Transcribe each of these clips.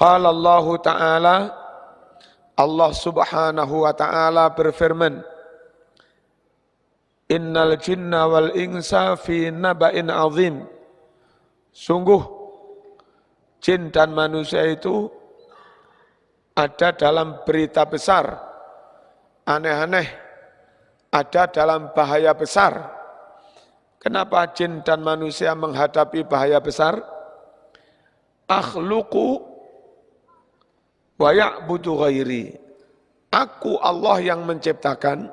Qala Allah Ta'ala, Allah Subhanahu wa Ta'ala berfirman, Innal jinna wal insa fi naba'in azim. Sungguh jin dan manusia itu ada dalam berita besar, aneh-aneh, ada dalam bahaya besar. Kenapa jin dan manusia menghadapi bahaya besar? Akhluqu wa ya'budu ghairi. Aku Allah yang menciptakan,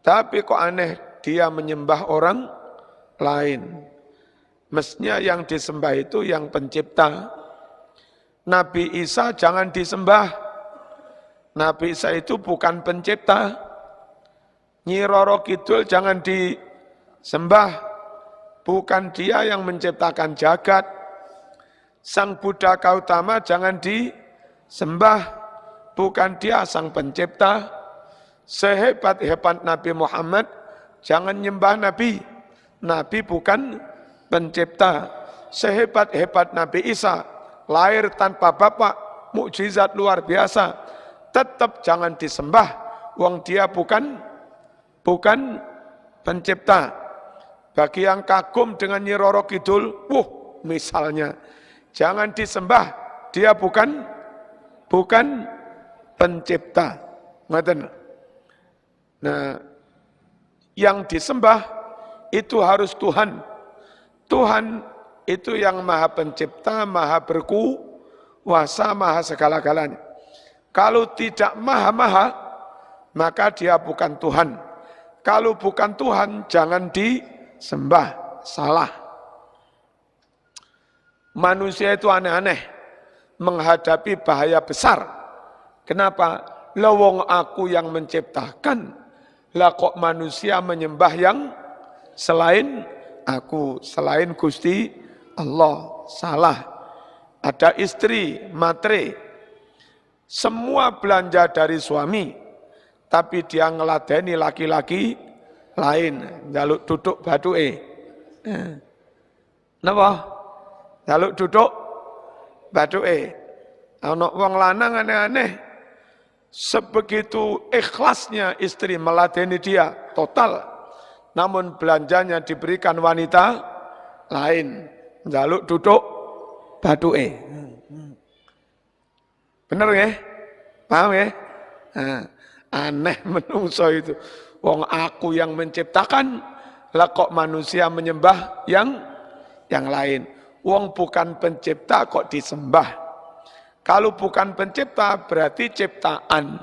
tapi kok aneh dia menyembah orang lain. Mestinya yang disembah itu yang pencipta. Nabi Isa jangan disembah. Nabi Isa itu bukan pencipta. Nyi Roro Kidul jangan disembah. Bukan dia yang menciptakan jagat. Sang Buddha Gautama jangan disembah. Bukan dia sang pencipta. Sehebat-hebat Nabi Muhammad, jangan nyembah Nabi. Nabi bukan pencipta. Sehebat-hebat Nabi Isa, lahir tanpa bapak, mukjizat luar biasa, tetap jangan disembah. Wong dia bukan pencipta. Bagi yang kagum dengan Nyi Roro Kidul, misalnya, jangan disembah. Dia bukan pencipta. Ngoten. Nah, yang disembah itu harus Tuhan. Tuhan itu yang maha pencipta, maha berkuasa, maha segala-galanya. Kalau tidak maha-maha, maka dia bukan Tuhan. Kalau bukan Tuhan, jangan disembah. Salah. Manusia itu aneh-aneh, menghadapi bahaya besar. Kenapa? Lawong aku yang menciptakan, lah kok manusia menyembah yang selain aku, selain Gusti Allah. Salah. Ada istri, matre, semua belanja dari suami, tapi dia ngeladeni laki-laki lain, jaluk duduk baduke. Napa? Jaluk duduk baduke. Ana wong lanang aneh-aneh, sebegitu ikhlasnya istri meladeni dia total, namun belanjanya diberikan wanita lain, njaluk duduk baduke. Bener ya? Paham ya? Nah, aneh menungso itu. Wong aku yang menciptakan, lah kok manusia menyembah yang lain. Wong bukan pencipta kok disembah. Kalau bukan pencipta berarti ciptaan.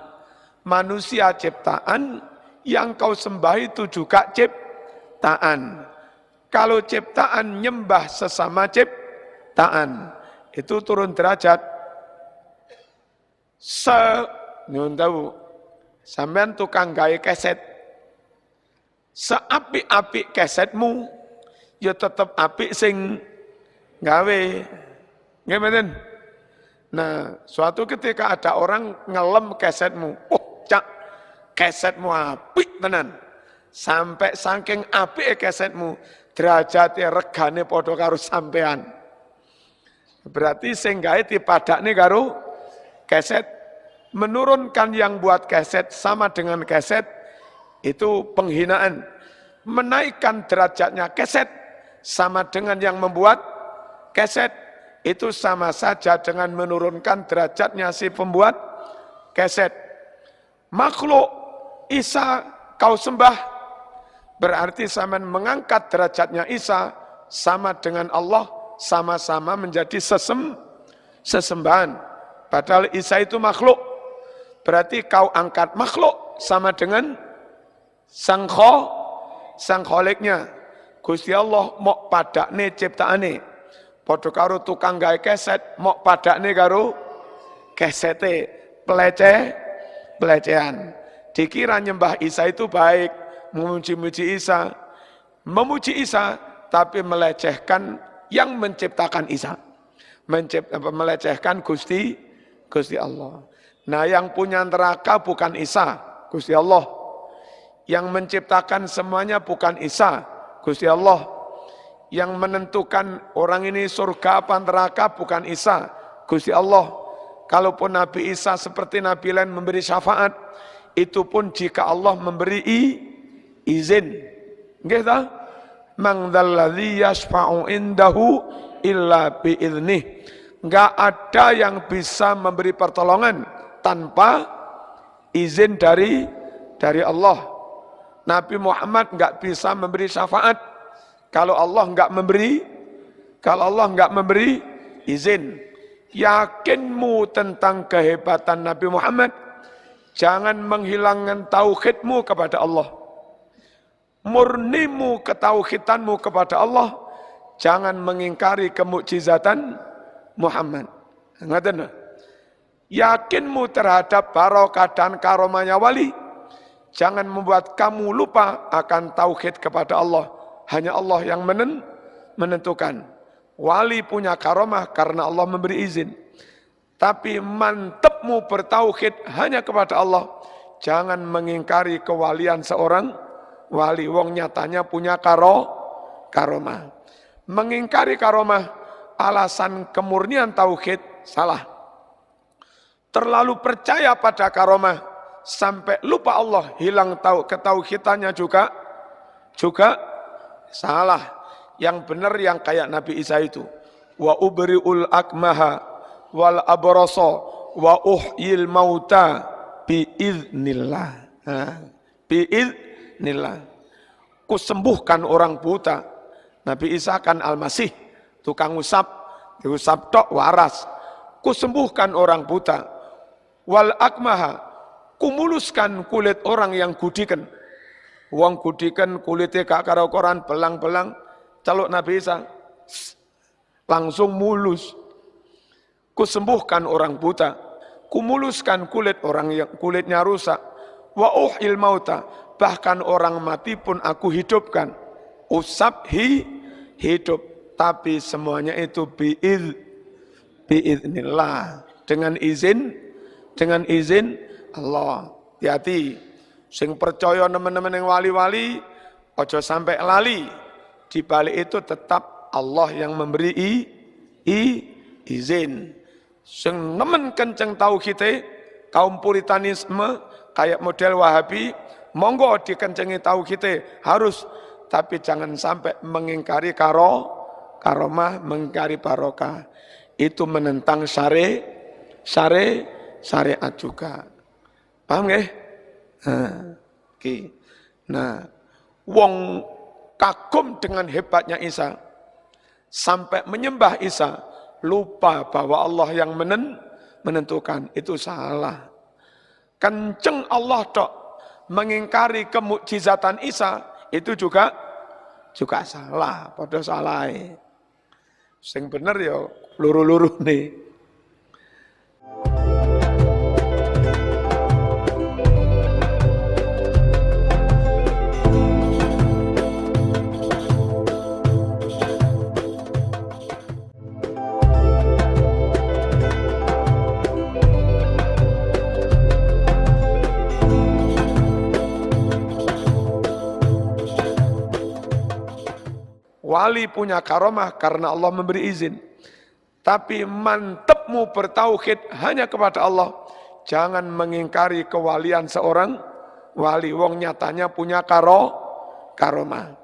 Manusia ciptaan, yang kau sembah itu juga ciptaan. Kalau ciptaan nyembah sesama ciptaan, itu turun derajat. Nyun tahu, sampean tukang gawe keset. Seapik-apik kesetmu, ya tetap apik sing gawe. Nggih mboten? Nah, suatu ketika ada orang ngelem kesetmu. Cak, kesetmu apik tenan. Sampai saking apike kesetmu, derajate regane padha karo sampean. Berarti sing gawe dipadakne karo keset. Menurunkan yang buat keset sama dengan keset itu penghinaan. Menaikkan derajatnya keset sama dengan yang membuat keset itu sama saja dengan menurunkan derajatnya si pembuat keset. Makhluk Isa kau sembah, berarti sama mengangkat derajatnya Isa sama dengan Allah, sama-sama menjadi sesembahan. Padahal Isa itu makhluk. Berarti kau angkat makhluk sama dengan sang kholiknya. Gusti Allah mok padakne ciptaane. Padha karo tukang gawe keset mok padakne karo kesete, pelecehan. Dikira nyembah Isa itu baik, memuji-muji Isa. Memuji Isa tapi melecehkan yang menciptakan Isa. Melecehkan Gusti Allah. Nah, yang punya neraka bukan Isa, Gusti Allah. Yang menciptakan semuanya bukan Isa, Gusti Allah. Yang menentukan orang ini surga apa neraka bukan Isa, Gusti Allah. kalaupun Nabi Isa seperti Nabi lain memberi syafaat, itu pun jika Allah memberi izin. Nggih ta? Man dzalladzi yashfa'u indahu illa biiznih. Enggak ada yang bisa memberi pertolongan tanpa izin dari Allah. Nabi Muhammad enggak bisa memberi syafaat kalau Allah enggak memberi izin. Yakinmu tentang kehebatan Nabi Muhammad, jangan menghilangkan tauhidmu kepada Allah. Murnimu ketauhidanmu kepada Allah, jangan mengingkari kemukjizatan Muhammad. Ngaten. Yakinmu terhadap barokah dan karomahnya wali, jangan membuat kamu lupa akan tauhid kepada Allah. Hanya Allah yang menentukan. Wali punya karomah karena Allah memberi izin. Tapi mantepmu bertauhid hanya kepada Allah. Jangan mengingkari kewalian seorang wali. Wong nyatanya punya karomah. Mengingkari karomah alasan kemurnian tauhid salah. Terlalu percaya pada karomah sampai lupa Allah, hilang ketauhidannya juga salah. Yang benar yang kayak Nabi Isa itu. Wa ubri'ul akmaha wal abrasa wa uhyil mauta biiznillah. Biiznillah. Kusembuhkan orang buta. Nabi Isa kan Al-Masih, tukang usap, diusap tok waras. Kusembuhkan orang buta. Wal akmaha, kumuluskan kulit orang yang gudikan. Wong gudikan kulitnya gak karo koran belang-belang. Celuk Nabi Isa langsung mulus. Kusembuhkan orang buta, kumuluskan kulit orang yang kulitnya rusak. Wa uhil mauta, bahkan orang mati pun aku hidupkan. Usap hidup, tapi semuanya itu biiznillah, dengan izin Allah. Hati-hati, sing percaya teman-teman yang wali-wali, ojo sampai lali. Di balik itu tetap Allah yang memberi izin. Sing nemen kenceng tauhid, kaum puritanisme kayak model Wahabi, monggo dikencengi tauhid harus, tapi jangan sampai mengingkari karomah, mengingkari barokah. Itu menentang syariat juga. Paham nggih? Nah, wong kagum dengan hebatnya Isa, sampai menyembah Isa, lupa bahwa Allah yang menentukan. Itu salah. Kenceng Allah tok, mengingkari kemukjizatan Isa, itu juga salah. Padha salah. Sing bener ya luru-luru nih. Wali punya karomah karena Allah memberi izin. Tapi mantepmu bertauhid hanya kepada Allah. Jangan mengingkari kewalian seorang wali. Wong nyatanya punya karomah.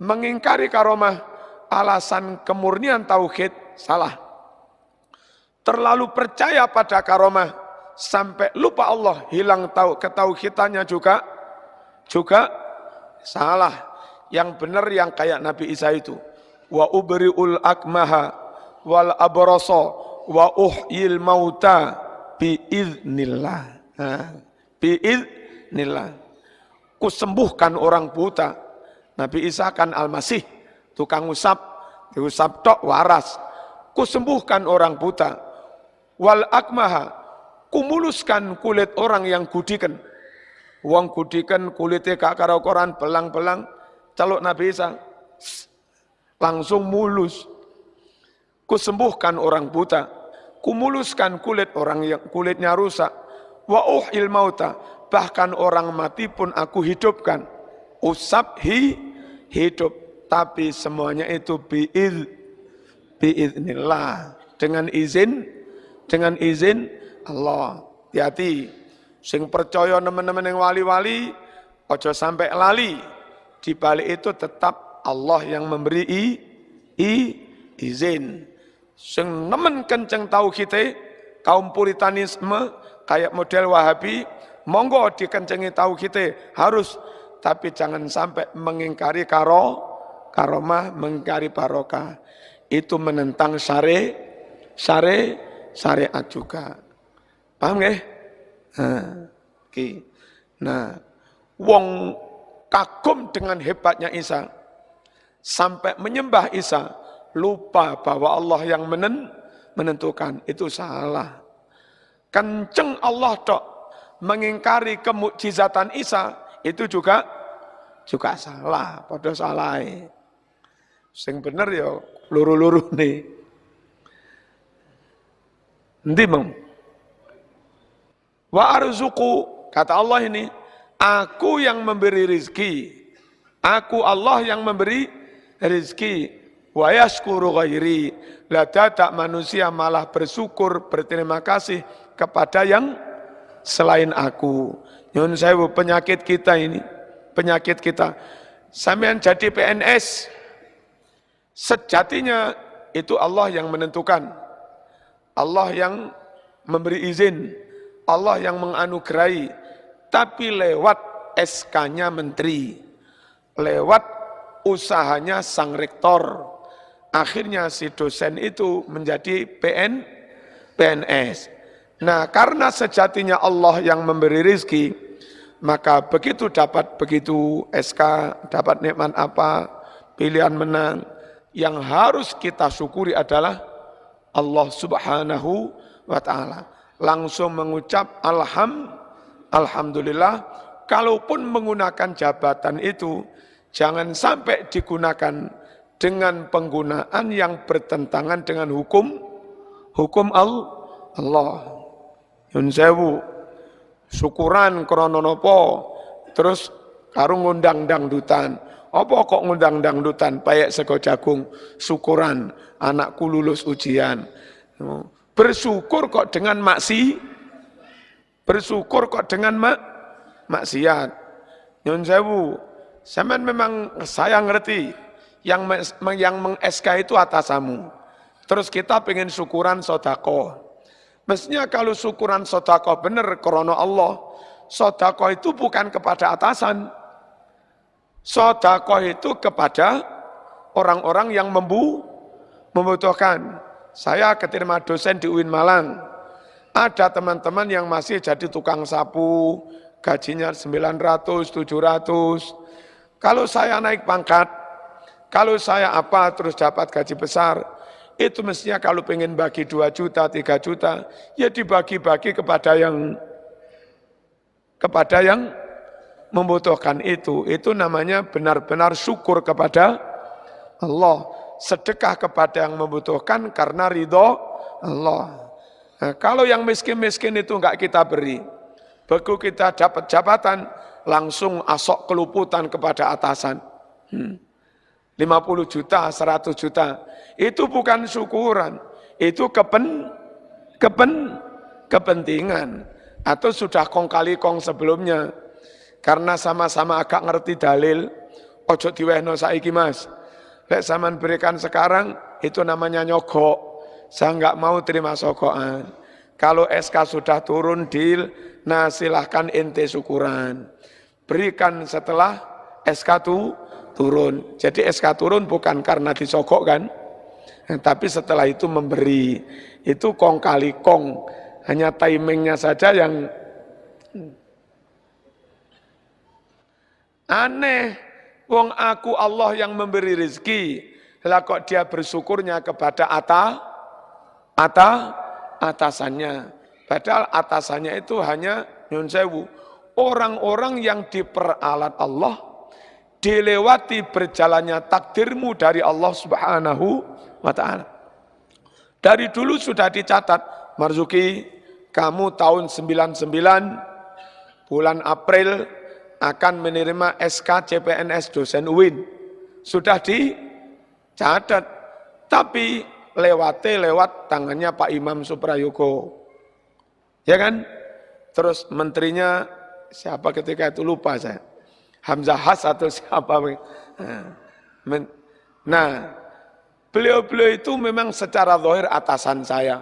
Mengingkari karomah alasan kemurnian tauhid salah. Terlalu percaya pada karomah sampai lupa Allah, hilang ketauhidannya juga salah. Yang benar yang kayak Nabi Isa itu. Wa ubri'ul akmaha wal abrasa wa uhyil mauta biiznillah. Biiznillah. Kusembuhkan orang buta. Nabi Isa kan Al-Masih, tukang usap, diusap tok waras. Kusembuhkan orang buta. Wal akmaha, kumuluskan kulit orang yang gudikan. Wong gudikan kulitnya gak karo koran belang-belang. Celuk Nabi Isa langsung mulus. Kusembuhkan orang buta, kumuluskan kulit orang yang kulitnya rusak. Wa uhyil mauta, bahkan orang mati pun aku hidupkan. Usap hidup, tapi semuanya itu biiznillah, dengan izin Allah. Hati-hati. Sing percaya teman-teman yang wali-wali, ojo sampai lali. Di balik itu tetap Allah yang memberi izin. Sing nemen kenceng tauhid, kaum puritanisme kayak model Wahabi, monggo dikencengi tauhid harus, tapi jangan sampai mengingkari karomah, mengingkari barokah. Itu menentang syariat juga. Paham nggih? Nah, wong kagum dengan hebatnya Isa, sampai menyembah Isa, lupa bahwa Allah yang menentukan. Itu salah. Kenceng Allah tok mengingkari kemukjizatan Isa, itu juga salah, padha salah. Sing bener ya luru-luru nih. Endi mong? Wa arzuku, kata Allah ini, aku yang memberi rizki. Aku Allah yang memberi rizki. Wa yashkuru ghairi. La tak manusia malah bersyukur, berterima kasih kepada yang selain aku. Nyun sewu, penyakit kita ini, penyakit kita. Sampean jadi PNS, sejatinya itu Allah yang menentukan. Allah yang memberi izin, Allah yang menganugerahi, tapi lewat SK-nya menteri, lewat usahanya sang rektor, akhirnya si dosen itu menjadi PNS. Nah, karena sejatinya Allah yang memberi rizki, maka begitu dapat begitu SK, dapat nikmat apa, pilihan menang, yang harus kita syukuri adalah Allah Subhanahu wa ta'ala. Langsung mengucap alhamdulillah. Kalaupun menggunakan jabatan itu, jangan sampai digunakan dengan penggunaan yang bertentangan dengan hukum Allah. Yun sewu, syukuran krono nopo, terus karo ngundang dangdutan. Apa kok ngundang dangdutan? Payek sego jagung, syukuran, anakku lulus ujian. Bersyukur kok dengan bersyukur kok dengan maksiat. Nyun sewu, sampean memang saya ngerti yang meng-SK itu atasamu. Terus kita pengen syukuran sodako. Mestinya kalau syukuran sodako bener krono Allah, sodako itu bukan kepada atasan. Sodako itu kepada orang-orang yang membutuhkan. Saya keterima dosen di UIN Malang. Ada teman-teman yang masih jadi tukang sapu, gajinya 900, 700. Kalau saya naik pangkat, kalau saya apa terus dapat gaji besar, itu mestinya kalau pengen bagi 2 juta, 3 juta, ya dibagi-bagi kepada yang membutuhkan itu. Itu namanya benar-benar syukur kepada Allah. Sedekah kepada yang membutuhkan karena ridho Allah. Nah, kalau yang miskin-miskin itu enggak kita beri, begitu kita dapat jabatan, langsung asok keluputan kepada atasan. 50 juta, 100 juta. Itu bukan syukuran, itu kepentingan. Atau sudah kong kali kong sebelumnya. Karena sama-sama agak ngerti dalil, ojo diwehno saiki mas. Lek zaman berikan sekarang, itu namanya nyogok. Saya enggak mau terima sokokan. Kalau SK sudah turun deal, nah silahkan ente syukuran. Berikan setelah SK turun. Jadi SK turun bukan karena disogok kan, tapi setelah itu memberi. Itu kong kali kong. Hanya timingnya saja yang aneh. Wong aku Allah yang memberi rezeki, lah kok dia bersyukurnya kepada atasannya. Padahal atasannya itu hanya nyun sewu, orang-orang yang diperalat Allah, dilewati berjalannya takdirmu dari Allah Subhanahu wa ta'ala. Dari dulu sudah dicatat, Marzuki, kamu tahun 99 bulan April akan menerima SK CPNS dosen UIN. Sudah dicatat, tapi lewat tangannya Pak Imam Suprayogo. Ya kan? Terus menterinya siapa ketika itu lupa saya. Hamzah Has atau siapa. Nah, beliau-beliau itu memang secara zahir atasan saya.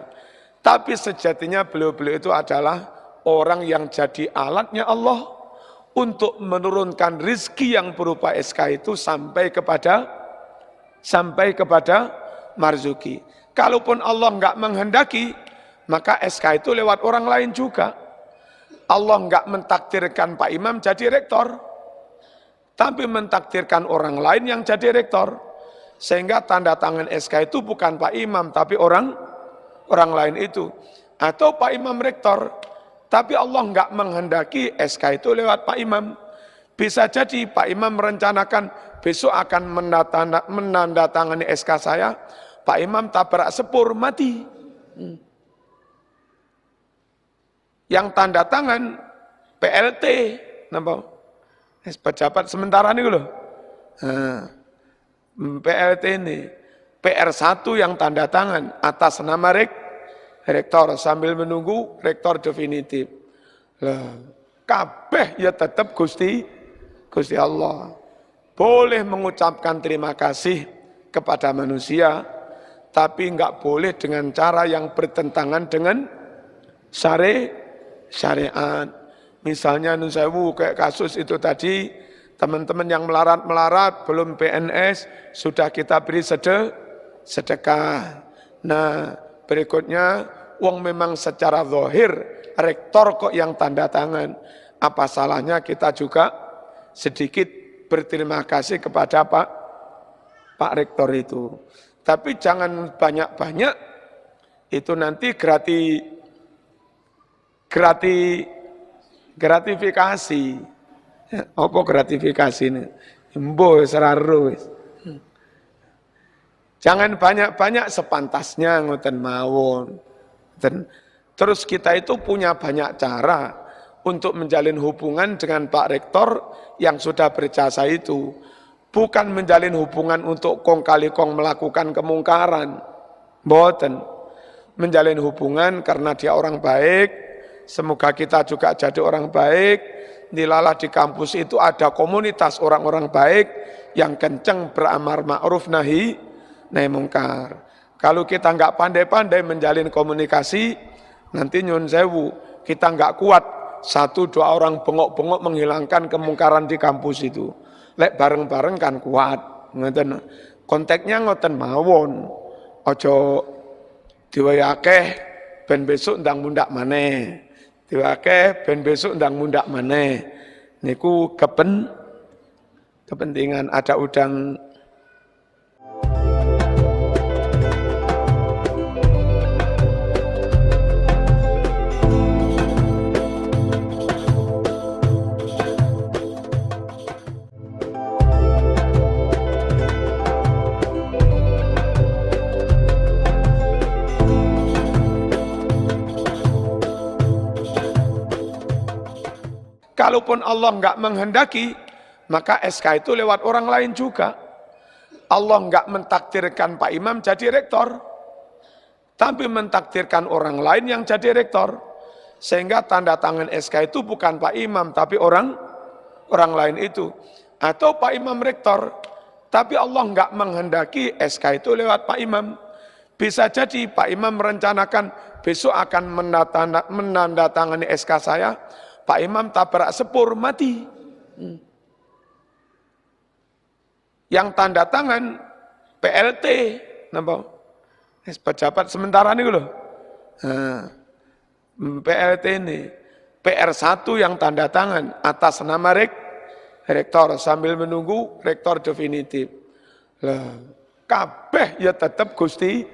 Tapi sejatinya beliau-beliau itu adalah orang yang jadi alatnya Allah untuk menurunkan rizki yang berupa SK itu sampai kepada marzuki. Kalaupun Allah enggak menghendaki, maka SK itu lewat orang lain juga. Allah enggak mentakdirkan Pak Imam jadi rektor, tapi mentakdirkan orang lain yang jadi rektor. Sehingga tanda tangan SK itu bukan Pak Imam, tapi orang lain itu. Atau Pak Imam rektor, tapi Allah enggak menghendaki SK itu lewat Pak Imam. Bisa jadi Pak Imam merencanakan besok akan menandatangani SK saya, Pak Imam tabrak sepur, mati. Yang tanda tangan PLT, napa? Pejabat sementara nih loh. PLT ini PR1 yang tanda tangan atas nama rektor sambil menunggu rektor definitif. Lah, kabeh ya tetap Gusti Allah. Boleh mengucapkan terima kasih kepada manusia, tapi enggak boleh dengan cara yang bertentangan dengan syariat. Misalnya nusewu kayak kasus itu tadi, teman-teman yang melarat belum PNS sudah kita beri sedekah. Nah, berikutnya uang memang secara zahir rektor kok yang tanda tangan. Apa salahnya kita juga sedikit berterima kasih kepada Pak rektor itu. Tapi jangan banyak-banyak, itu nanti gratifikasi. Apa gratifikasi ini? Embo seraru. Jangan banyak-banyak, sepantasnya ngoten mawon. Terus kita itu punya banyak cara untuk menjalin hubungan dengan Pak Rektor yang sudah berjasa itu. Bukan menjalin hubungan untuk kong kali kong melakukan kemungkaran. Mboten. Menjalin hubungan karena dia orang baik, semoga kita juga jadi orang baik. Dilalah di kampus itu ada komunitas orang-orang baik yang kenceng beramar ma'ruf nahi mungkar. Kalau kita enggak pandai-pandai menjalin komunikasi, nanti nyun sewu, kita enggak kuat 1-2 orang bengok-bengok menghilangkan kemungkaran di kampus itu. Lek bareng-bareng kan kuat. Ngoten. Konteksnya ngoten mawon. Ojo diwayakeh ben besok ndang mundak maneh. Diwakeh ben besok ndang mundak maneh. Niku kepentingan ada udang. Kalaupun Allah enggak menghendaki, maka SK itu lewat orang lain juga. Allah enggak mentakdirkan Pak Imam jadi rektor, tapi mentakdirkan orang lain yang jadi rektor. Sehingga tanda tangan SK itu bukan Pak Imam, tapi orang lain itu. Atau Pak Imam rektor, tapi Allah enggak menghendaki SK itu lewat Pak Imam. Bisa jadi Pak Imam merencanakan besok akan menandatangani SK saya, Pak Imam tabrak sepur, mati. Yang tanda tangan PLT, napa? Pejabat sementara nih loh. PLT ini PR1 yang tanda tangan atas nama rektor sambil menunggu rektor definitif. Lah, kabeh ya tetap Gusti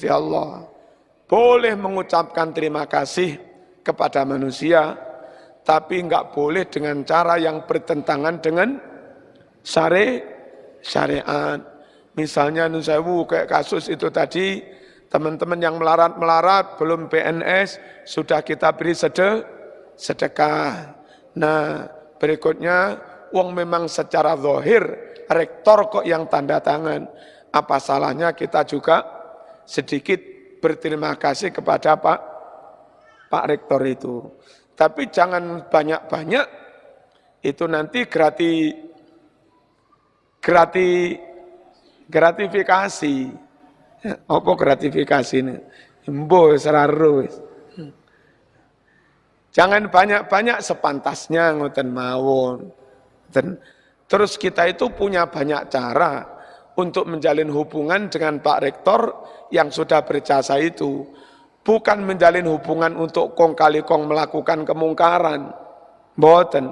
Allah. Boleh mengucapkan terima kasih kepada manusia, tapi enggak boleh dengan cara yang bertentangan dengan syariat. Misalnya nusewu kayak kasus itu tadi, teman-teman yang melarat belum PNS sudah kita beri sedekah. Nah, berikutnya uang memang secara zahir rektor kok yang tanda tangan. Apa salahnya kita juga sedikit berterima kasih kepada Pak Pak Rektor itu. Tapi jangan banyak-banyak, itu nanti gratifikasi. Apa gratifikasi ini? Embo seraru. Jangan banyak-banyak, sepantasnya ngoten mawon. Terus kita itu punya banyak cara untuk menjalin hubungan dengan Pak Rektor yang sudah berjasa itu. Bukan menjalin hubungan untuk kong kali kong melakukan kemungkaran. Mboten.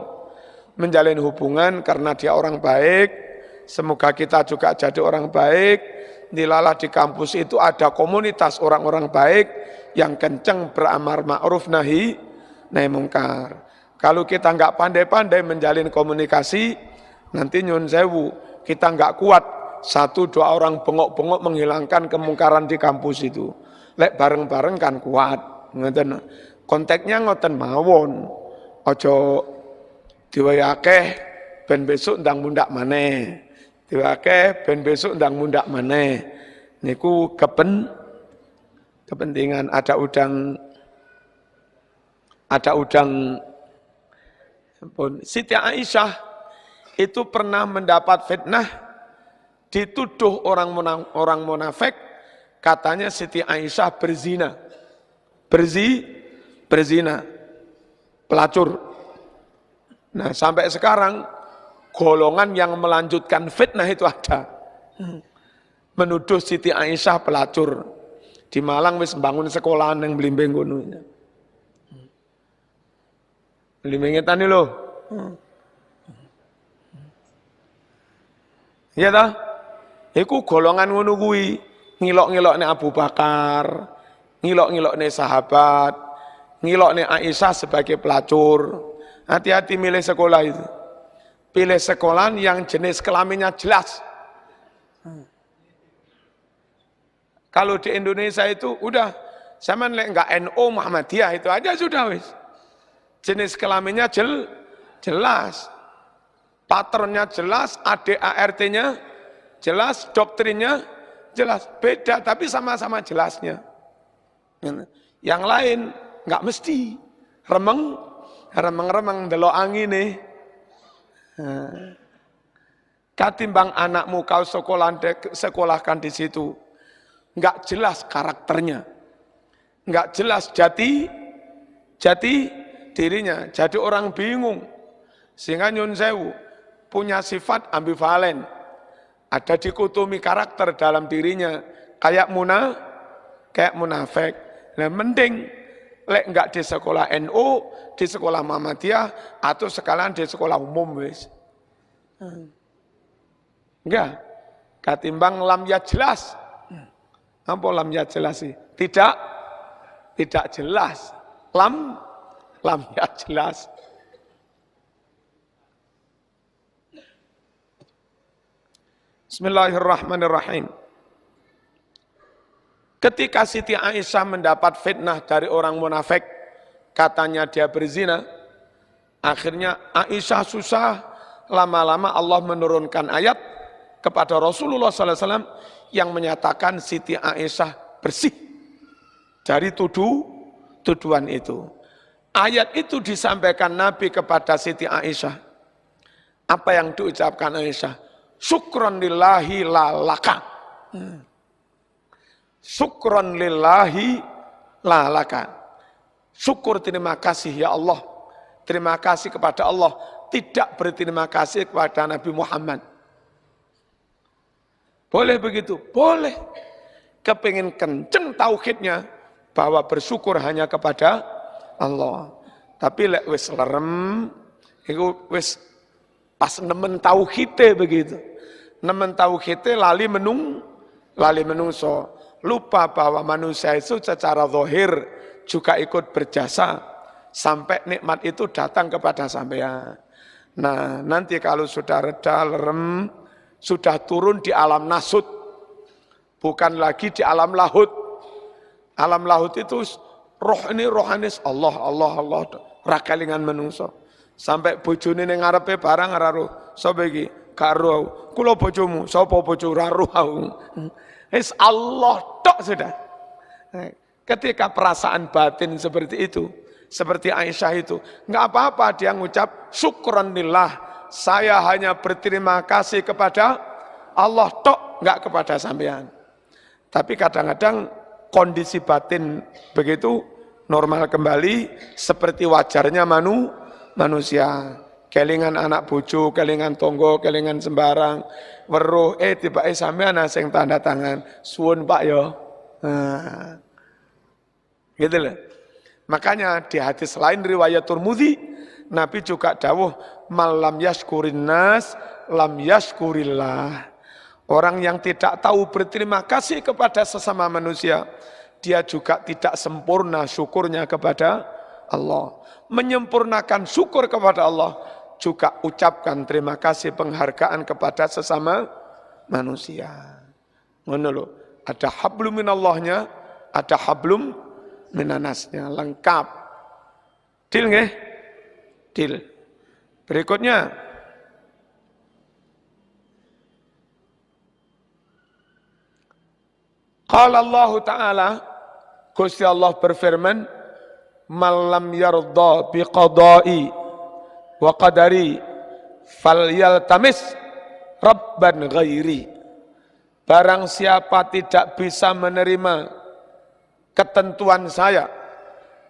Menjalin hubungan karena dia orang baik, semoga kita juga jadi orang baik. Dilalah di kampus itu ada komunitas orang-orang baik yang kenceng beramar ma'ruf nahi mungkar. Kalau kita nggak pandai-pandai menjalin komunikasi, nanti nyun sewu, kita nggak kuat. 1-2 orang bengok-bengok menghilangkan kemungkaran di kampus itu. Lek bareng-bareng kan kuat. Ngoten. Konteksnya ngoten mawon. Ojo diwayakeh ben besok ndang mundak maneh. Diwakeh ben besok ndang mundak maneh. Niku kepentingan ada udang Siti Aisyah itu pernah mendapat fitnah, dituduh orang munafik, katanya Siti Aisyah berzina. Berzina. Pelacur. Nah, sampai sekarang golongan yang melanjutkan fitnah itu ada. Menuduh Siti Aisyah pelacur. Di Malang wis bangun sekolahan yang Blimbing ngono. Blimbingetan iki lho. Iya ta? Iku golongan ngono kuwi, ngilok-ngilokne Abu Bakar, ngilok-ngilokne sahabat, ngilokne Aisyah sebagai pelacur. Hati-hati milih sekolah itu. Pilih sekolah yang jenis kelaminnya jelas. Kalau di Indonesia itu udah, sama enggak NU Muhammadiyah itu aja sudah wis. Jenis kelaminnya jelas. Patternnya jelas, ADART-nya jelas, doktrinnya jelas. Beda tapi sama-sama jelasnya. Yang lain enggak mesti. Remeng delok angine. Katimbang anakmu kau sekolahkan di situ, enggak jelas karakternya, enggak jelas jati dirinya, jadi orang bingung. Sehingga nyun sewu punya sifat ambivalen, ada dikotomi karakter dalam dirinya, kayak munafik. Nah, mending lek enggak di sekolah NU, di sekolah Muhammadiyah, atau sekalian di sekolah umum wis. Enggak, katimbang lam ya jelas. Apa lam ya jelas sih? Tidak jelas. Lam ya jelas. Bismillahirrahmanirrahim. Ketika Siti Aisyah mendapat fitnah dari orang munafik, katanya dia berzina, akhirnya Aisyah susah, lama-lama Allah menurunkan ayat kepada Rasulullah SAW yang menyatakan Siti Aisyah bersih dari tuduhan itu. Ayat itu disampaikan Nabi kepada Siti Aisyah. Apa yang diucapkan Aisyah? Syukron lillahi lalaka. Syukron lillahi lalaka. Syukur terima kasih ya Allah. Terima kasih kepada Allah. Tidak berterima kasih kepada Nabi Muhammad. Boleh begitu? Boleh. Kepingin kenceng tauhidnya, bahwa bersyukur hanya kepada Allah. Tapi lek wis lerem, itu wis pas nemen tauhide begitu. Nemen tauhide lali menungso. Lupa bahwa manusia itu secara zahir juga ikut berjasa sampai nikmat itu datang kepada sampean. Nah, nanti kalau sudah reda, lerem, sudah turun di alam nasut, bukan lagi di alam lahut. Alam lahut itu rohanis Allah, rakalingan menungso. Sampai bojone ning ngarepe barang ora roh. Sapa iki? Gak roh. Kula bojomu, sapa bojo ora roh aku. Wis Allah tok sudah. Ketika perasaan batin seperti itu, seperti Aisyah itu, nggak apa-apa dia ngucap syukranillah, saya hanya berterima kasih kepada Allah tok, nggak kepada sampean. Tapi kadang-kadang kondisi batin begitu normal kembali seperti wajarnya manusia. Kelingan anak bojo, kelingan tonggo, kelingan sembarang, weruh tibake sampean sing tanda tangan, suwun Pak yo. Nah, gitu loh. Makanya di hadis lain riwayat Tirmidzi, Nabi juga dawuh malam yaskurin nas lam yaskurillah. Orang yang tidak tahu berterima kasih kepada sesama manusia, dia juga tidak sempurna syukurnya kepada Allah. Menyempurnakan syukur kepada Allah, juga ucapkan terima kasih penghargaan kepada sesama manusia. Ngono lho, ada hablum minallahnya, ada hablum minanasnya, lengkap. Deal nggih? Deal. Berikutnya qala Allah Ta'ala, Gusti Allah berfirman, "Malam yarda biqada'i wa qadari falyaltamis rabban ghairi." Barang siapa tidak bisa menerima ketentuan saya,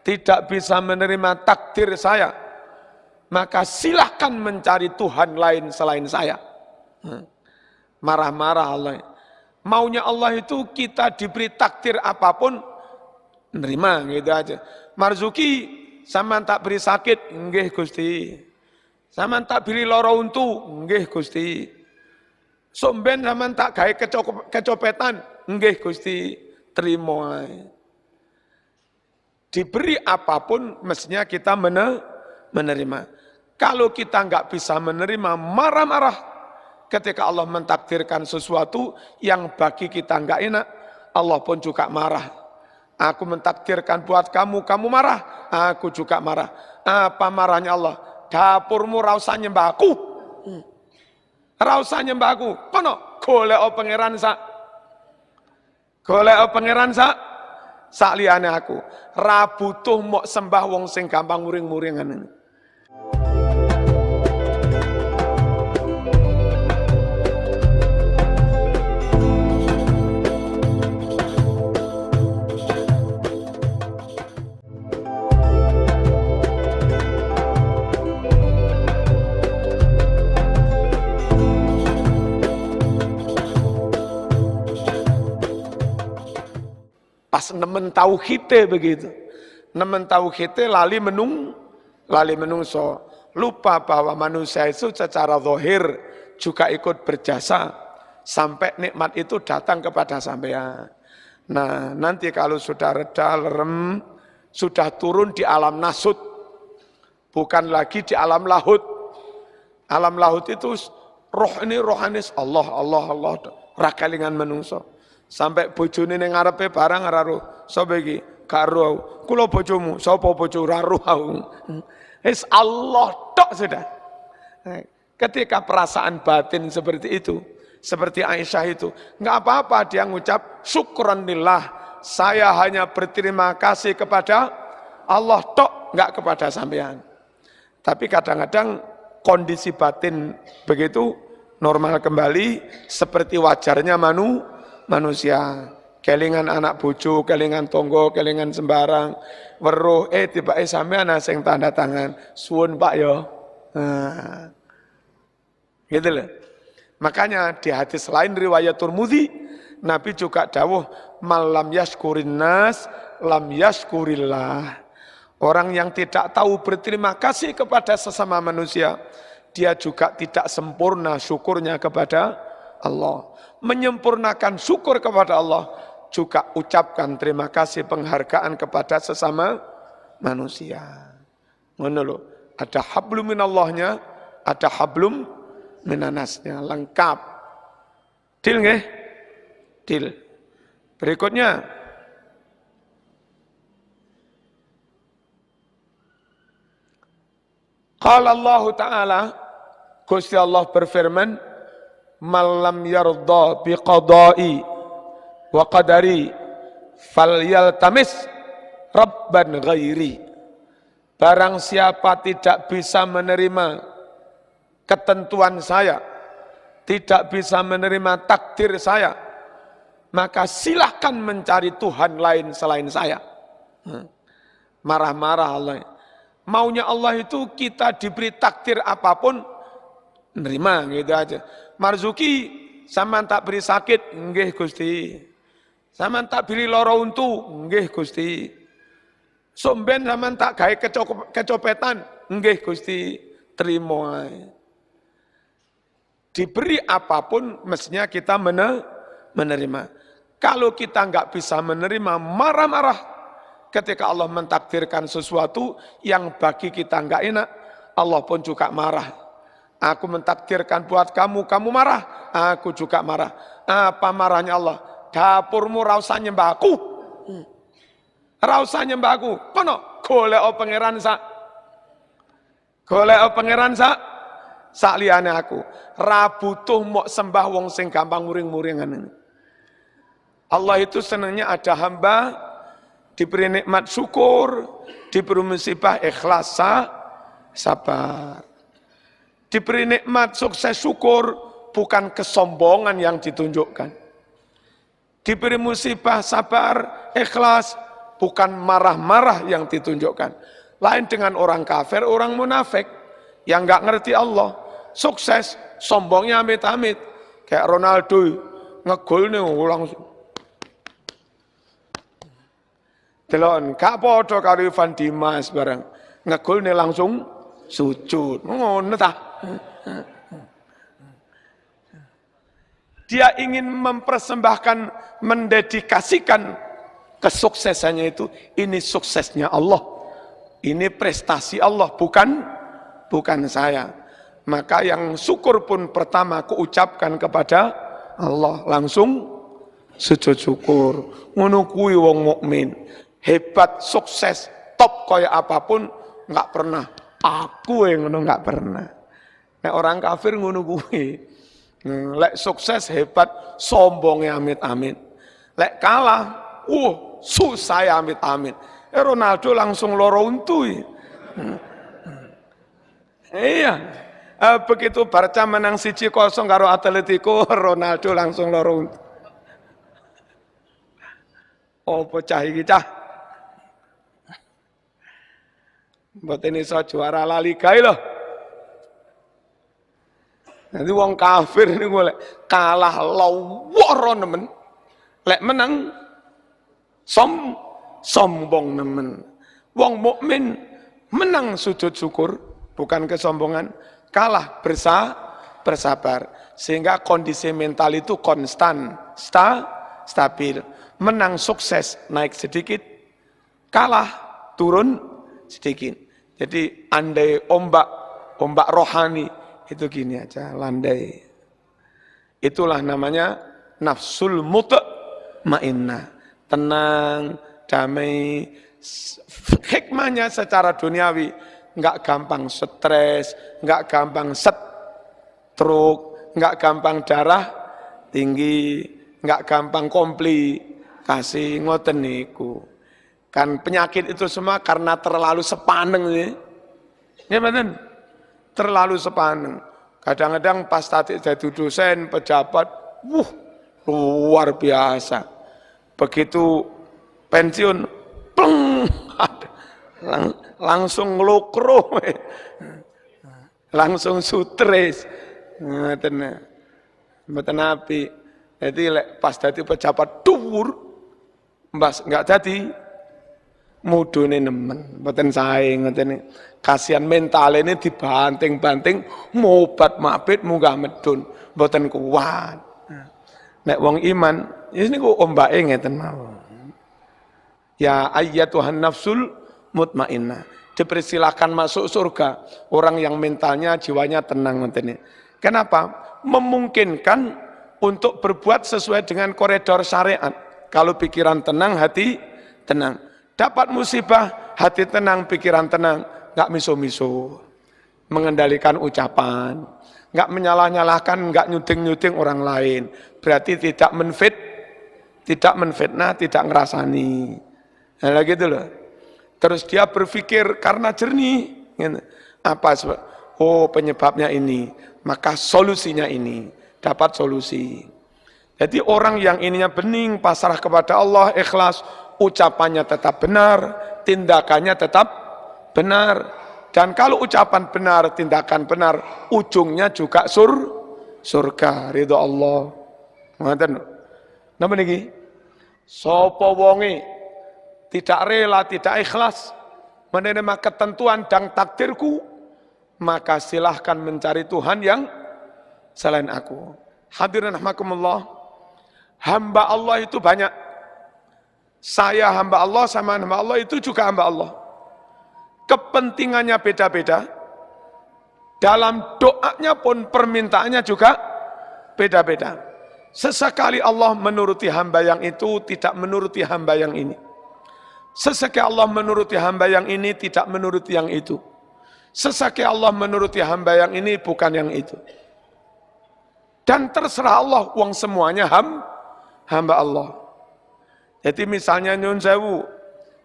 tidak bisa menerima takdir saya, maka silahkan mencari Tuhan lain selain saya. Marah-marah Allah. Maunya Allah itu kita diberi takdir apapun, nerima gitu aja. Marzuki, sampean tak beri sakit, nggih Gusti. Sampean tak beri lara untu, nggih Gusti. Somben sampean tak gawe kecopetan, nggih Gusti. Terima ae. Diberi apapun mestinya kita menerima. Kalau kita nggak bisa menerima, marah-marah ketika Allah mentakdirkan sesuatu yang bagi kita nggak enak, Allah pun juga marah. Aku mentakdirkan buat kamu, kamu marah, aku juga marah. Apa marahnya Allah? Dapurmu ra usah nyembah aku. Ra usah nyembah aku. Kono golek pangeran sak. Golek pangeran sak liyane aku. Ra butuh mok sembah wong sing gampang muring-muringan ini. Pas nemen tauhide begitu. Nemen tauhide lali menungso. Lupa bahwa manusia itu secara zahir juga ikut berjasa sampai nikmat itu datang kepada sampean. Nah, nanti kalau sudah reda, lerem, sudah turun di alam nasut, bukan lagi di alam lahut. Alam lahut itu roh ini rohanis Allah, rakalingan menungso. Sampai bojone ning ngarepe barang ora roh. Sapa iki? Gak roh. Kula bojomu, sapa bojo ora roh aku. Wis Allah tok sudah. Ketika perasaan batin seperti itu, seperti Aisyah itu, enggak apa-apa dia ngucap syukranillah, saya hanya berterima kasih kepada Allah tok, enggak kepada sampean. Tapi kadang-kadang kondisi batin begitu normal kembali seperti wajarnya manusia. Kelingan anak bojo, kelingan tonggo, kelingan sembarang, weruh tibake sampean sing tanda tangan, suwun Pak yo. Nah, gitu loh. Makanya di hadis lain riwayat Tirmidzi, Nabi juga dawuh malam yaskurin nas lam yaskurillah. Orang yang tidak tahu berterima kasih kepada sesama manusia, dia juga tidak sempurna syukurnya kepada Allah. Menyempurnakan syukur kepada Allah, juga ucapkan terima kasih penghargaan kepada sesama manusia. Ngono lho, ada hablum minallahnya, ada hablum minanasnya, lengkap. Deal nggih? Deal. Berikutnya qala Allah Ta'ala, Gusti Allah berfirman, "Malam yarda biqada'i wa qadari falyaltamis rabban ghairi. Barang siapa tidak bisa menerima ketentuan saya, tidak bisa menerima takdir saya, maka silahkan mencari Tuhan lain selain saya. Marah-marah Allah. Maunya Allah itu kita diberi takdir apapun, nerima gitu aja. Marzuki, sampean tak beri sakit, nggih Gusti. Sampean tak beri loro untu, nggih Gusti. Somben sampean tak gawe kecopetan, nggih Gusti. Terima. Diberi apapun, mestinya kita menerima. Kalau kita nggak bisa menerima, marah-marah. Ketika Allah mentakdirkan sesuatu yang bagi kita nggak enak, Allah pun juga marah. Aku mentakdirkan buat kamu, kamu marah, aku juga marah. Apa marahnya Allah? Dapurmu rasa nyembah aku. Rasa nyembah aku. Kono, golek pangeran sak. Golek pangeran sak liyane aku. Ra butuh mok sembah wong sing gampang muring-muringan ini. Allah itu senangnya ada hamba diberi nikmat syukur, diberi musibah ikhlas sabar. Diberi nikmat sukses syukur, bukan kesombongan yang ditunjukkan. Diberi musibah sabar, ikhlas, bukan marah-marah yang ditunjukkan. Lain dengan orang kafir, orang munafik yang nggak ngerti Allah, sukses, sombongnya amit-amit. Kayak Ronaldo, ngegol nih langsung. Delon, gak podo karo Ivan Dimas bareng. Ngegol nih langsung sujud. Ngono ta. Dia ingin mempersembahkan, mendedikasikan kesuksesannya itu. Ini suksesnya Allah. Ini prestasi Allah, bukan saya. Maka yang syukur pun pertama kuucapkan kepada Allah. Langsung sujud syukur. Ngono kuwi wong mukmin. Hebat, sukses, top kaya apapun, nggak pernah. Aku yang ngono nggak pernah. Nek orang kafir ngono kuwi. Lek sukses hebat, sombongnya amit-amit. Lek kalah, susah ya amit-amit. Ronaldo langsung loro untu. Iya. Begitu Barca menang 1-0 karo Atletico, Ronaldo langsung loro untu. Oh, pecah iki cah. Buat ini so juara La Liga loh. Nanti wong kafir ini boleh kalah laworo nemen, lek menang sombong nemen. Wong mukmin menang sujud syukur, bukan kesombongan, kalah bersabar. Sehingga kondisi mental itu konstan, stabil. Menang sukses naik sedikit, kalah turun sedikit. Jadi andai ombak rohani itu gini aja, landai. Itulah namanya nafsul mutmainnah, tenang, damai. Hikmahnya secara duniawi, nggak gampang stres, nggak gampang stroke, nggak gampang darah tinggi, nggak gampang komplikasi, ngoten niku. Kan penyakit itu semua karena terlalu sepaneng ya. Ya betul. Terlalu sepaneng. Kadang-kadang pas tadi jadi dosen, pejabat, luar biasa. Begitu pensiun, pleng, langsung ngelokro, langsung stres. Mboten api. Jadi pas tadi pejabat dhuwur, mbas enggak jadi. Mudune nemen, mboten sae ngoten. Kasihan mental ini dibanting-banting, mobat mabit munggah medun, mboten kuat. Nek wong iman, ya niku ombake ngeten mawon. Ya ayyatuhan nafsul mutmainnah. Dipersilakan masuk surga orang yang mentalnya, jiwanya tenang ngoten. Kenapa? Memungkinkan untuk berbuat sesuai dengan koridor syariat. Kalau pikiran tenang, hati tenang. Dapat musibah, hati tenang, pikiran tenang, nggak miso-miso, mengendalikan ucapan, nggak menyalah-nyalahkan, nggak nyuding-nyuding orang lain, berarti tidak tidak menfitnah, tidak ngerasani. Nah, gitu loh. Terus dia berpikir karena jernih. Apa sebab? Oh, penyebabnya ini. Maka solusinya ini. Dapat solusi. Jadi orang yang ininya bening, pasrah kepada Allah, ikhlas, ucapannya tetap benar, tindakannya tetap benar. Dan kalau ucapan benar, tindakan benar, ujungnya juga surga, ridho Allah. Ngoten. Napa niki? Sapa wonge tidak rela, tidak ikhlas menerima ketentuan dan takdirku, maka silahkan mencari Tuhan yang selain aku. Hadirin rahimakumullah, hamba Allah itu banyak. Saya hamba Allah, sama hamba Allah itu juga hamba Allah. Kepentingannya beda-beda. Dalam doanya pun permintaannya juga beda-beda. Sesekali Allah menuruti hamba yang itu, tidak menuruti hamba yang ini. Sesekali Allah menuruti hamba yang ini, tidak menuruti yang itu. Sesekali Allah menuruti hamba yang ini, bukan yang itu. Dan terserah Allah, uang semuanya hamba Allah. Jadi misalnya nyun sewu,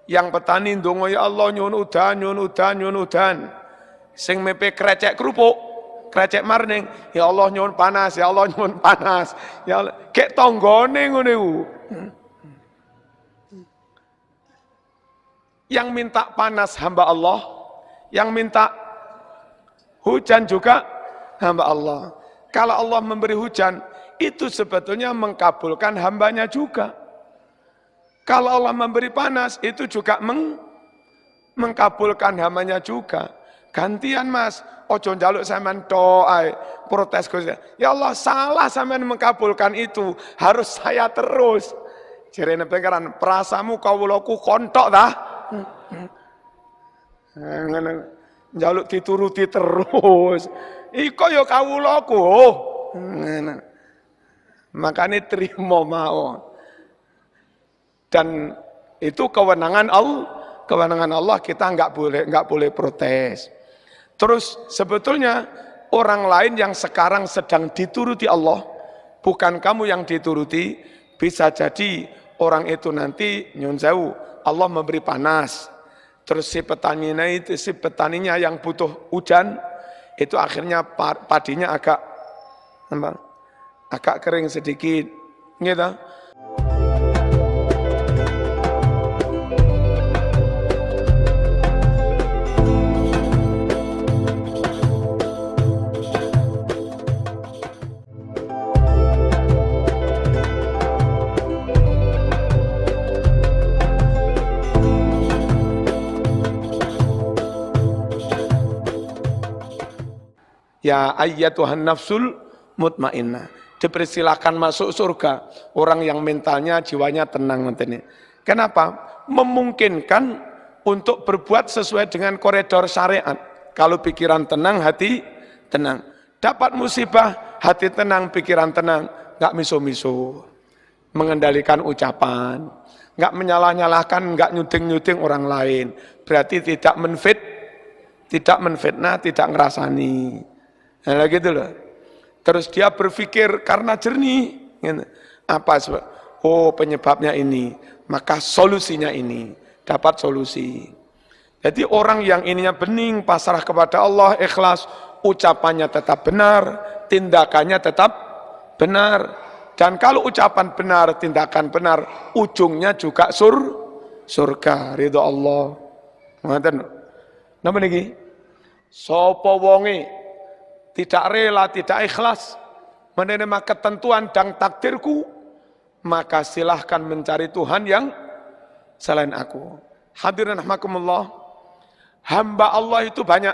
yang petani ndonga ya Allah nyun udan, nyun udan, nyun udan. Sing mepe krecek kerupuk, krecek marning, ya Allah nyun panas, ya Allah nyun panas. Ya Allah, kek tonggone ngono iku. Yang minta panas hamba Allah, yang minta hujan juga hamba Allah. Kalau Allah memberi hujan, itu sebetulnya mengkabulkan hambanya juga. Kalau Allah memberi panas, itu juga mengkabulkan hambanya juga. Gantian mas, ojo njaluk sampean doa, protes Gusti. Ya Allah, salah sampean mengkabulkan itu, harus saya terus. Jarene pengeran, prasamu kawulaku kontok dah. Njaluk dituruti terus. Iko yo kawulaku. Makanya terima mau. Dan itu kewenangan Allah, kita nggak boleh protes. Terus sebetulnya orang lain yang sekarang sedang dituruti Allah, bukan kamu yang dituruti, bisa jadi orang itu nanti nyun sewu, Allah memberi panas. Terus si petaninya yang butuh hujan, itu akhirnya padinya agak kering sedikit, gitu. Ya ayyatuhan nafsul mutmainnah. Dipersilakan masuk surga orang yang mentalnya, jiwanya tenang. Kenapa? Memungkinkan untuk berbuat sesuai dengan koridor syariat. Kalau pikiran tenang, hati tenang. Dapat musibah, hati tenang, pikiran tenang. Nggak miso-miso. Mengendalikan ucapan. Nggak menyalah-nyalahkan, nggak nyuding-nyuding orang lain. Berarti tidak menfitnah, tidak ngerasani. Nah, gitu loh. Terus dia berpikir karena jernih. Apa sebab? Oh, penyebabnya ini. Maka solusinya ini. Dapat solusi. Jadi orang yang ininya bening, pasrah kepada Allah, ikhlas, ucapannya tetap benar, tindakannya tetap benar. Dan kalau ucapan benar, tindakan benar, ujungnya juga surga, ridho Allah. Ngoten. Napa niki? Sapa wonge tidak rela, tidak ikhlas menerima ketentuan dan takdirku, maka silahkan mencari Tuhan yang selain aku. Hadirin rahimakumullah, hamba Allah itu banyak.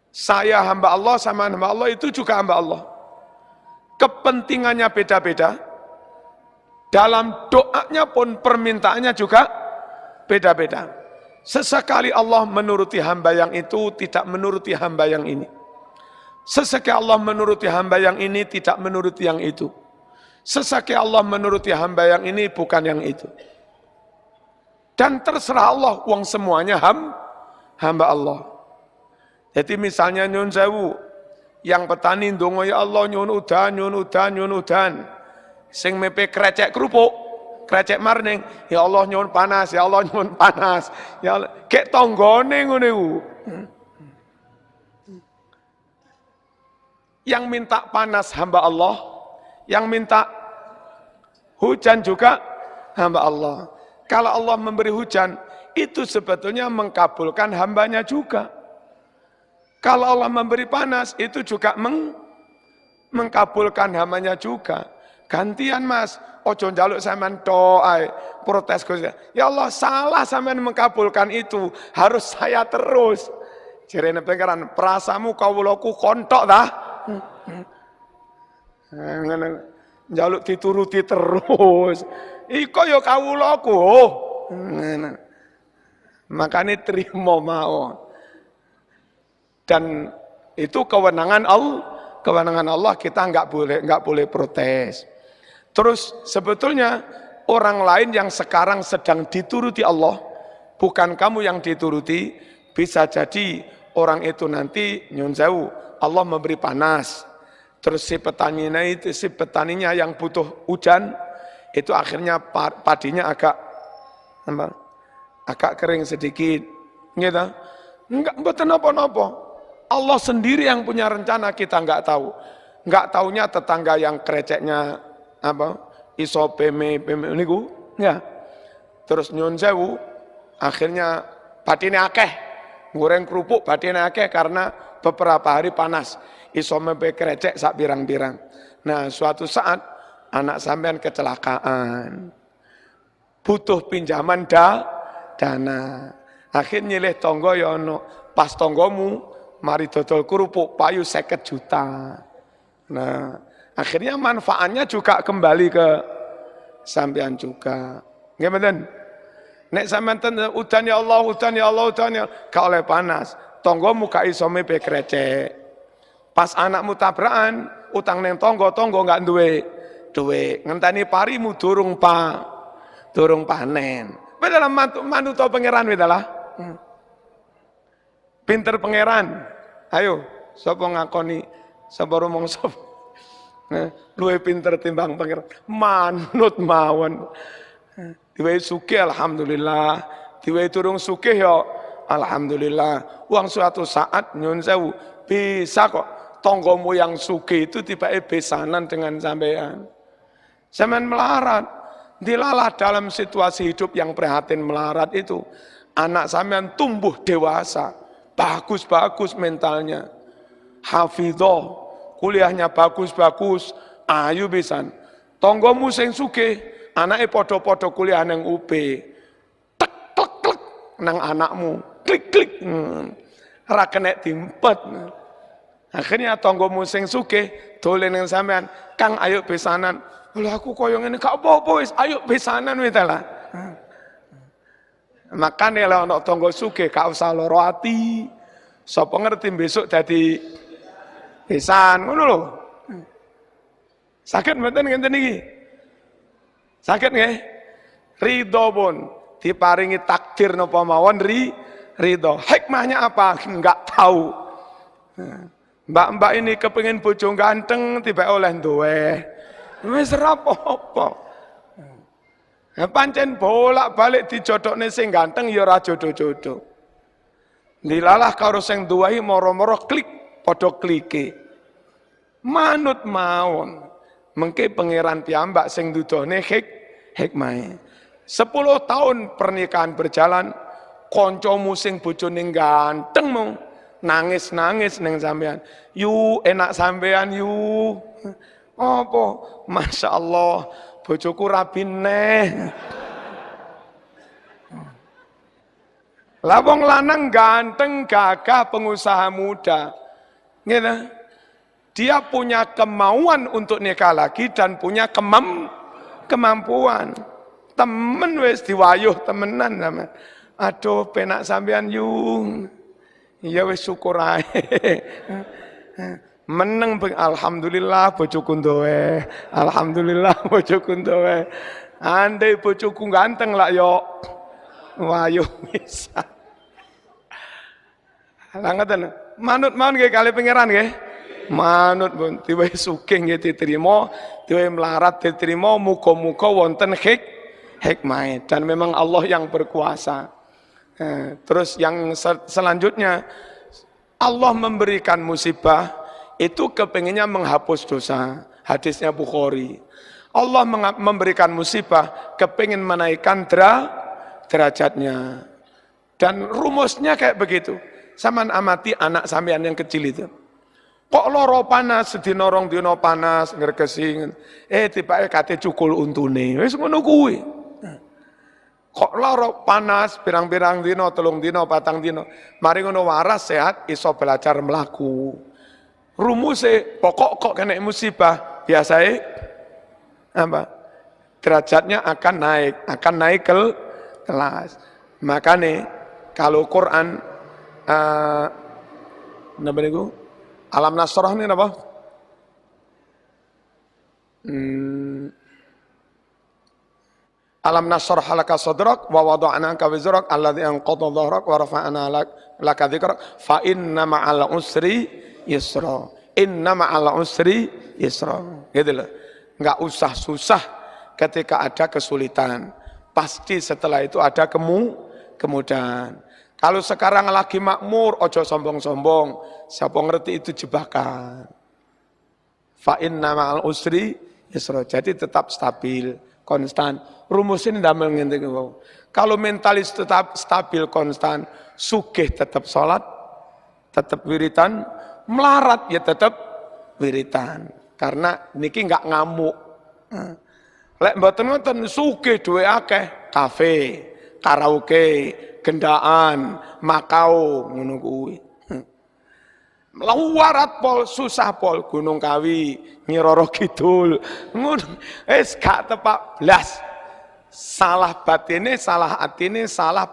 Saya hamba Allah, sama hamba Allah itu juga hamba Allah. Kepentingannya beda-beda. Dalam doanya pun permintaannya juga beda-beda. Sesekali Allah menuruti hamba yang itu, tidak menuruti hamba yang ini. Sesekali Allah menuruti hamba yang ini, tidak menuruti yang itu. Sesekali Allah menuruti hamba yang ini, bukan yang itu. Dan terserah Allah, uang semuanya hamba Allah. Jadi misalnya nyun sewu, yang petani ndonga ya Allah nyun udan, nyun udan, nyun udan. Sing mepe krecek kerupuk, krecek marning, ya Allah nyuwun panas, ya Allah nyuwun panas. Ya Allah, kek tanggane ngono iku. Yang minta panas hamba Allah, yang minta hujan juga hamba Allah. Kalau Allah memberi hujan, itu sebetulnya mengkabulkan hambanya juga. Kalau Allah memberi panas, itu juga mengkabulkan hambanya juga. Gantian mas, ojo njaluk sampean doa, protes Gusti. Ya Allah, salah sampean mengkabulkan itu, harus saya terus. Jirene pengeran, prasamu kawulaku kontok dah. Njaluk dituruti terus. Iko yo kawulaku. Makanya terima mau. Dan itu kewenangan Allah, kita nggak boleh protes. Terus sebetulnya orang lain yang sekarang sedang dituruti Allah, bukan kamu yang dituruti, bisa jadi orang itu nanti nyun sewu, Allah memberi panas. Terus si petaninya yang butuh hujan, itu akhirnya padinya agak kering sedikit. Gitu. Enggak mboten napa-napa. Allah sendiri yang punya rencana, kita enggak tahu. Enggak taunya tetangga yang kreceknya iso peme niku, ya. Terus nyun sewu, akhirnya badine akeh. Goreng kerupuk badine akeh karena beberapa hari panas. Iso mepe krecek sak pirang-pirang. Nah, suatu saat anak sampean kecelakaan. Butuh pinjaman dana. Akhirnya nyilih tonggo ya ono. Pas tonggomu mari dodol kerupuk payu 50 juta. Nah, akhirnya manfaatnya juga kembali ke sampean juga. Nggih mboten? Nek sampean udan ya Allah, gak oleh panas. Tonggomu gak iso mepe krecek. Pas anakmu tabrakan, utang neng tonggo gak duwe duwe. Ngenteni parimu durung panen. Bedalah manut pangeran bedalah. Pinter pangeran. Ayo, sapa ngakoni, sapa rumong sapa. Luwe pinter timbang pangeran. Manut mawon. Diwehi sugih alhamdulillah, diwehi durung sugih ya alhamdulillah. Uang suatu saat nyun sewu bisa kok tonggomu yang sugih itu tiba-tiba besanan dengan sampean. Sampean melarat, dilalah dalam situasi hidup yang prihatin melarat itu. Anak sampean tumbuh dewasa, bagus-bagus mentalnya. Hafidhah, kuliahnya bagus-bagus, ayu pisan. Tonggomu sing sugih, anake padha-padha kuliah nang UB. Tek klek klek nang anakmu, klik-klik. Ora kena diempet. Akhirnya tonggomu sing sugih dolen nang sampean, Kang ayo besanan. Lha aku koyo ngene gak apa-apa wis, ayo besanan wis ta lah. Makane lek ana tonggo sugih gak usah loro ati. Sapa ngerti besok dadi besan ngono lho. Saged mboten ngenten iki? Saged nggih? Ridho pun diparingi takdir napa mawon ridho. Hikmahnya apa? Enggak tahu. Mbak-mbak ini kepengin bojo ganteng tiba oleh duwe. Wis ora apa-apa. Pancen bolak-balik dijodhokne sing ganteng ya ora jodoh-jodoh. Dilalah karo sing duwehi moro-moro klik padha klike. Manut mawon. Mengke pangeran piyambak sing dudohne hikmah. 10 tahun pernikahan berjalan, kancamu sing bojone ganteng mau nangis-nangis ning sampean. Yu enak sampean yu. Apa? Masya Allah, bojoku rabi neh. Lah wong lanang ganteng, gagah, pengusaha muda. Gitu. Dia punya kemauan untuk nikah lagi dan punya kemampuan. Temen wis diwayuh temenan sampean. Aduh penak sampean yu. Ya wis syukur ae. Meneng alhamdulillah bojoku duwe. Alhamdulillah bojoku duwe. Andai bojoku ganteng lah yo wayuh bisa. Lah ngoten. Manut mawon nggih kalih pangeran nggih. manut pun tiwe sugih nggih diterima, tiwe melarat diterima, muga-muga wonten hikmah dan memang Allah yang berkuasa. Terus yang selanjutnya Allah memberikan musibah itu kepengennya menghapus dosa. Hadisnya Bukhari. Allah memberikan musibah kepengen menaikkan derajatnya. Dan rumusnya kayak begitu. Saman amati anak sampean yang kecil itu. Kok loro panas, sedina rong dina panas, ngregesi. Tibake kate cukul untune. Wis ngono kuwi. Kok loro panas pirang-pirang dina, 3 dina, 4 dina. Mari ngono waras sehat iso belajar mlaku. Rumuse pokok kok kena musibah, biasanya apa? Derajatnya akan naik kelas. Makanya kalau Quran napa niku? Alam Nasrah ini napa? Alam nasrah laka sadrak wa wada'na anka wizrak alladzi anqadha dhahrak wa rafa'na laka dzikrak fa inna ma'al usri yusra. Inna ma'al usri yusra. Gitu loh. Enggak usah susah ketika ada kesulitan. Pasti setelah itu ada kemudahan. Kalau sekarang lagi makmur, ojo sombong-sombong. Siapa ngerti itu jebakan. Fa inna ma'al usri yusra. Jadi tetap stabil, konstan. Rumus ini damel ngene iki. Kalau mentalis tetap stabil konstan, sugih tetap salat, tetap wiritan, melarat ya tetap wiritan. Karena niki enggak ngamuk. Lek mboten ngoten sugih duwe akeh, kafe, karaoke, gendaan, makau ngono kuwi. Warat pol, susah pol, Gunung Kawi, Nyiroro Kidul, ngono. Wis gak tepak blas. Salah batine, salah atine, salah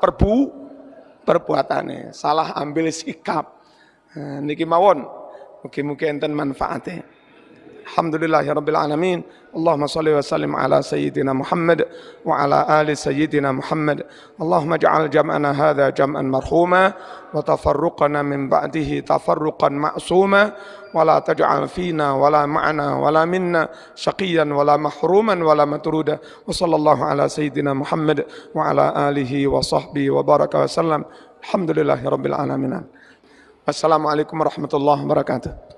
perbuatane, salah ambil sikap. Niki mawon, mugi-mugi enten manfaate. Alhamdulillahirabbil alamin. Allahumma shalli wa sallim ala sayyidina Muhammad wa ala ali sayyidina Muhammad. Allahumma ij'al jam'ana hadha jam'an marhuma wa tafarruqana min ba'dihi tafarruqan ma'suma wa la taj'al fina wa la ma'ana wa la minna shaqiyan wa la mahruman wa la matruda. Wa sallallahu ala sayyidina Muhammad wa ala alihi wa sahbihi wa baraka wa sallam. Alhamdulillahirabbil alamin. Wassalamualaikum warahmatullahi wabarakatuh.